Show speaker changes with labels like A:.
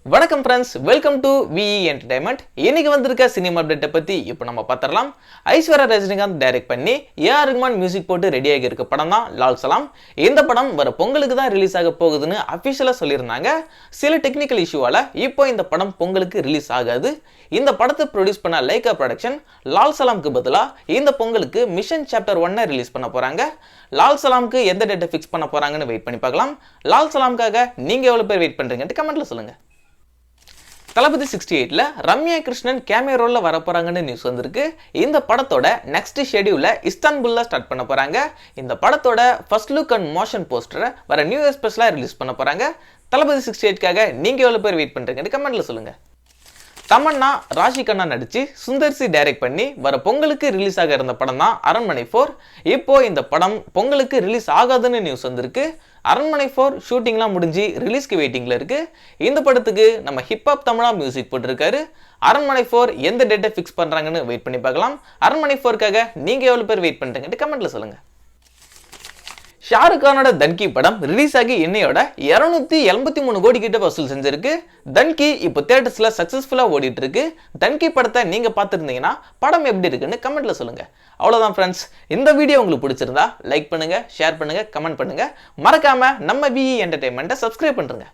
A: வணக்கம் friends, welcome to விஇ entertainment. இன்னைக்கு வந்திருக்க சினிமா அப்டேட்டை பத்தி இப்போ நம்ம பார்த்துடலாம். ஐஸ்வர்யா ரஜினிகாந்த் டைரக்ட் பண்ணி ஏஆர் ரஹ்மான் மியூசிக் போட்டு ரெடியாகி இருக்க படம் தான் லால் சலாம். இந்த படம் வர பொங்கலுக்கு தான் ரிலீஸ் ஆக போகுதுன்னு அஃபிஷியலா சொல்லியிருந்தாங்க. சில டெக்னிக்கல் இஷ்யூவால இப்போ இந்த படம் பொங்கலுக்கு ரிலீஸ் ஆகாது. இந்த படத்தை ப்ரொடியூஸ் பண்ண லைகா ப்ரொடக்ஷன் லால் சலாம்க்கு பதிலா இந்த பொங்கலுக்கு மிஷன் சாப்டர் 1 ரிலீஸ் பண்ண போறாங்க. லால் சலாம்க்கு எந்த டேட்டை ஃபிக்ஸ் பண்ண போறாங்கன்னு வெயிட் பண்ணி பார்க்கலாம். லால் சலாம்காக நீங்க எவ்வளவு பேர் வெயிட் பண்றீங்கன்னு கமெண்ட்ல சொல்லுங்க. தளபதி 68ல ரம்யா கிருஷ்ணன் கேமியோ ரோல்ல வர போறாங்கன்னு நியூஸ் வந்திருக்கு. இந்த படத்தோட நெக்ஸ்ட் ஷெட்யூல்ல இஸ்தான்புல்ல ஸ்டார்ட் பண்ண போறாங்க. இந்த படத்தோட ஃபர்ஸ்ட் லுக் அண்ட் மோஷன் போஸ்டரை வர நியூ இயர் ஸ்பெஷலா ரிலீஸ் பண்ண போறாங்க. தளபதி 68க்காக நீங்க எவ்வளவு பேர் வெயிட் பண்றீங்கன்னு கமெண்ட்ல சொல்லுங்க. தமன்னா ராஷி கண்ணா நடிச்சு சுந்தர்சி டைரக்ட் பண்ணி வர பொங்கலுக்கு ரிலீஸ் ஆக இருந்த படம் தான் அரண்மனை 4. இப்போ இந்த படம் பொங்கலுக்கு ரிலீஸ் ஆகாதுன்னு நியூஸ் வந்திருக்கு. அரண்மனை 4 ஷூட்டிங்லாம் முடிஞ்சு ரிலீஸ்க்கு வெயிட்டிங்ல இருக்கு. இந்த படத்துக்கு நம்ம ஹிப்ஹாப் தமிழா மியூசிக் போட்டிருக்காரு. அரண்மனை 4 எந்த டேட்டை ஃபிக்ஸ் பண்றாங்கன்னு வெயிட் பண்ணி பார்க்கலாம். அரண்மனை 4க்காக நீங்க எவ்வளவு பேர் வெயிட் பண்றீங்கன்னு கமெண்ட்ல சொல்லுங்க. ஷாருக் கானோட தன்கி படம் ரிலீஸ் ஆகி இன்னையோட 283 கோடி கிட்ட வசூல் செஞ்சிருக்கு. தன்கி இப்போ தியேட்டர்ஸ்ல சக்சஸ்ஃபுல்லா ஓடிட்டு இருக்கு. தன்கி படத்தை நீங்க பார்த்துருந்தீங்கன்னா படம் எப்படி இருக்குன்னு கமெண்ட்ல சொல்லுங்க. அவ்வளவுதான் ஃப்ரெண்ட்ஸ், இந்த வீடியோ உங்களுக்கு பிடிச்சிருந்தா லைக் பண்ணுங்க, ஷேர் பண்ணுங்க, கமெண்ட் பண்ணுங்க. மறக்காம நம்ம விஇ என்டர்டைன்மெண்ட்டை சப்ஸ்கிரைப் பண்ணுங்க.